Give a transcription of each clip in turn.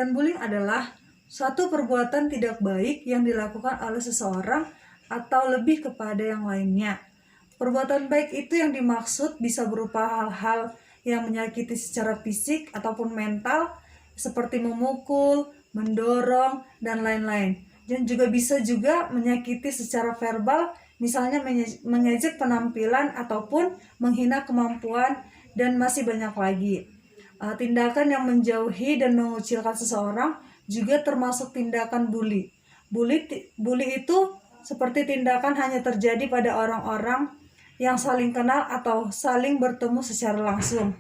Pengertian bullying adalah suatu perbuatan tidak baik yang dilakukan oleh seseorang atau lebih kepada yang lainnya. Perbuatan baik itu yang dimaksud bisa berupa hal-hal yang menyakiti secara fisik ataupun mental, seperti memukul, mendorong, dan lain-lain. Dan juga bisa juga menyakiti secara verbal, misalnya mengejek penampilan ataupun menghina kemampuan, dan masih banyak lagi. Tindakan yang menjauhi dan mengucilkan seseorang juga termasuk tindakan bully. Bully itu seperti tindakan hanya terjadi pada orang-orang yang saling kenal atau saling bertemu secara langsung.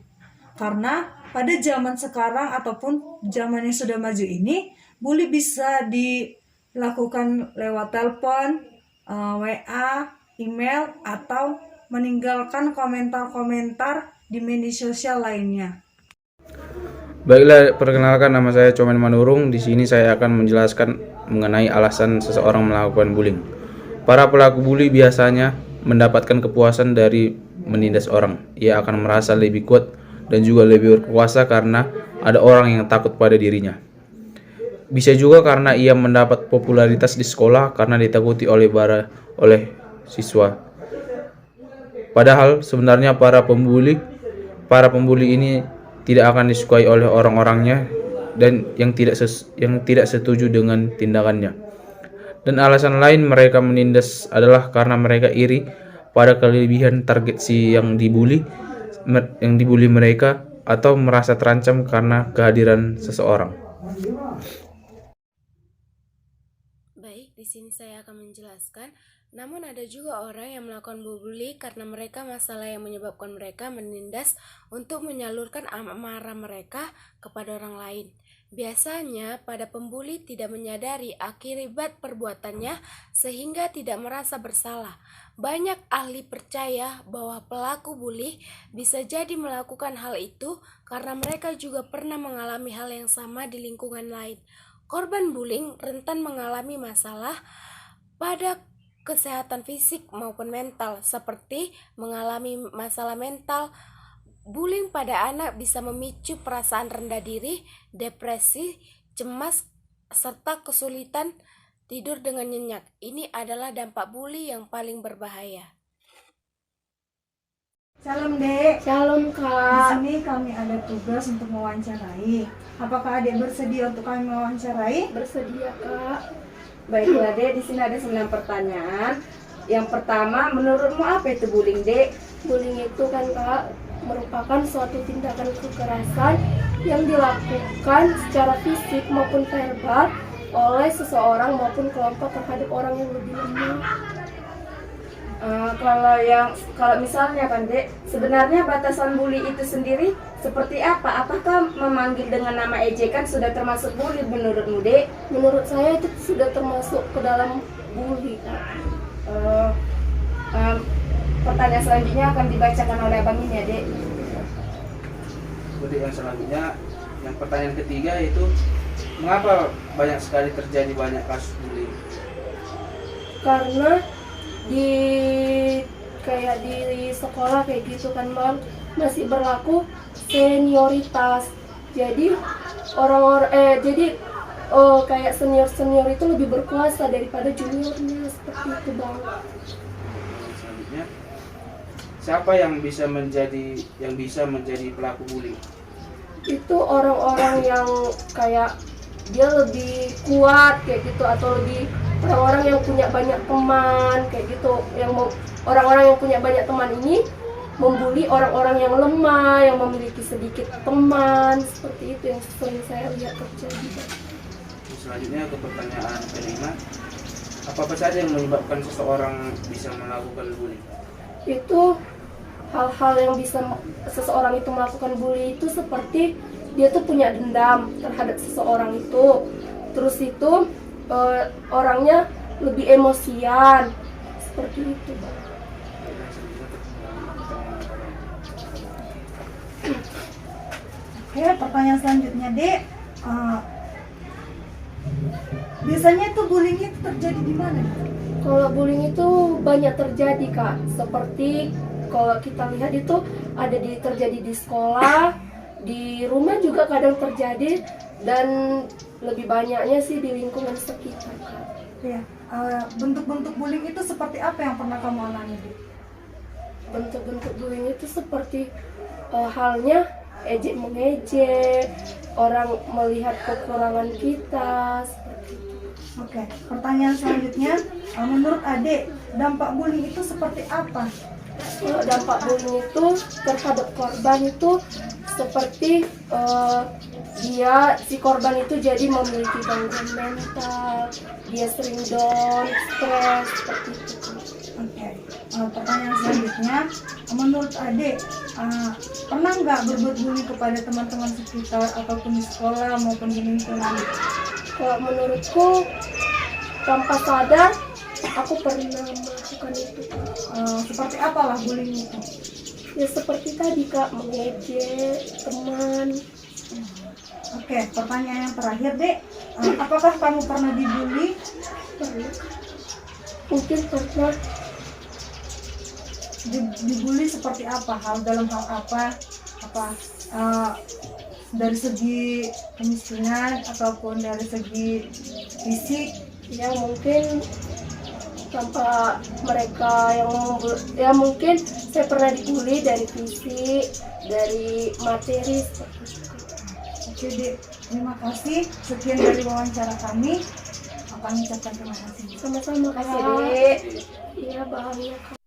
Karena pada zaman sekarang ataupun zaman yang sudah maju ini, bully bisa dilakukan lewat telepon, WA, email, atau meninggalkan komentar-komentar di media sosial lainnya. Baiklah, perkenalkan, nama saya Comen Manurung. Di sini saya akan menjelaskan mengenai alasan seseorang melakukan bullying. Para pelaku bully biasanya mendapatkan kepuasan dari menindas orang. Ia akan merasa lebih kuat dan juga lebih berkuasa karena ada orang yang takut pada dirinya. Bisa juga karena ia mendapat popularitas di sekolah karena ditakuti oleh siswa. Padahal sebenarnya para pembuli ini tidak akan disukai oleh orang-orangnya dan yang tidak setuju dengan tindakannya. Dan alasan lain mereka menindas adalah karena mereka iri pada kelebihan target yang dibully mereka, atau merasa terancam karena kehadiran seseorang. Baik, di sini saya akan menjelaskan. Namun ada juga orang yang melakukan bully karena mereka masalah yang menyebabkan mereka menindas untuk menyalurkan amarah mereka kepada orang lain. Biasanya pada pembuli tidak menyadari akibat perbuatannya sehingga tidak merasa bersalah. Banyak ahli percaya bahwa pelaku bully bisa jadi melakukan hal itu karena mereka juga pernah mengalami hal yang sama di lingkungan lain. Korban bullying rentan mengalami masalah pada kesehatan fisik maupun mental, seperti mengalami masalah mental. Bullying pada anak bisa memicu perasaan rendah diri, depresi, cemas, serta kesulitan tidur dengan nyenyak. Ini adalah dampak bully yang paling berbahaya. Shalom Dek. Shalom Di Kak. sini kami ada tugas untuk mewawancarai. Apakah adik bersedia untuk kami mewawancarai? Bersedia Kak. Baiklah Dek, di sini ada 9 pertanyaan. Yang pertama, menurutmu apa itu bullying, Dek? Bullying itu kan Kak merupakan suatu tindakan kekerasan yang dilakukan secara fisik maupun verbal oleh seseorang maupun kelompok terhadap orang yang lebih lemah. Kalau misalnya kan Dek, sebenarnya batasan bully itu sendiri seperti apa? Apakah memanggil dengan nama ejekan sudah termasuk bully menurutmu, Dek? Menurut saya itu sudah termasuk ke dalam bully Kak. Pertanyaan selanjutnya akan dibacakan oleh Abang ini ya, Dek. Kemudian yang selanjutnya, yang pertanyaan ketiga itu, mengapa banyak sekali terjadi banyak kasus bullying? Karena di sekolah kayak gitu kan Bang, masih berlaku senioritas. Jadi kayak senior itu lebih berkuasa daripada juniornya, seperti itu Bang. Selanjutnya, siapa yang bisa menjadi pelaku bullying? Itu orang-orang yang kayak dia lebih kuat kayak gitu, atau lebih orang-orang yang punya banyak teman kayak gitu. Orang-orang yang punya banyak teman ini membuli orang-orang yang lemah, yang memiliki sedikit teman, seperti itu yang sering saya lihat terjadi. Selanjutnya ke pertanyaan kelima, apa saja yang menyebabkan seseorang bisa melakukan bullying? Itu hal-hal yang bisa seseorang itu melakukan bully itu seperti dia tuh punya dendam terhadap seseorang itu, terus itu orangnya lebih emosian, seperti itu Bang. Oke, pertanyaan selanjutnya Dek. Biasanya tuh bullying itu terjadi di mana? Kalau bullying itu banyak terjadi Kak, seperti kalau kita lihat itu terjadi di sekolah, di rumah juga kadang terjadi, dan lebih banyaknya sih di lingkungan sekitar, Kak. Ya, bentuk-bentuk bullying itu seperti apa yang pernah kamu alami, Dik? Bentuk-bentuk bullying itu seperti halnya ejek mengejek, orang melihat kekurangan kita, seperti itu. Oke, pertanyaan selanjutnya, menurut Ade, dampak bullying itu seperti apa? Kalau dampak bullying itu terhadap korban itu seperti si korban itu jadi memiliki gangguan mental, dia sering down, stres, seperti itu. Oke, pertanyaan selanjutnya, menurut Ade, pernah nggak berbuat bullying kepada teman-teman sekitar ataupun di sekolah maupun di lingkungan? Kalau menurutku tanpa sadar aku pernah melakukan itu. Seperti apalah bullying itu? Ya seperti tadi, Kak, mengejek teman. Oke, pertanyaan yang terakhir, Dek, apakah kamu pernah dibully? Pernah. Mungkin pernah. Dibully seperti apa? Dalam hal apa? Dari segi kemiskinan ataupun dari segi fisik? Ya mungkin tanpa mereka yang mungkin saya pernah dibully dari fisik, dari materi, seperti itu. Oke, Dek, terima kasih. Sekian dari wawancara kami. Kami ucapkan terima kasih. Sama-sama, Kak. Kasih, Dek. Iya, bahagia, Kak.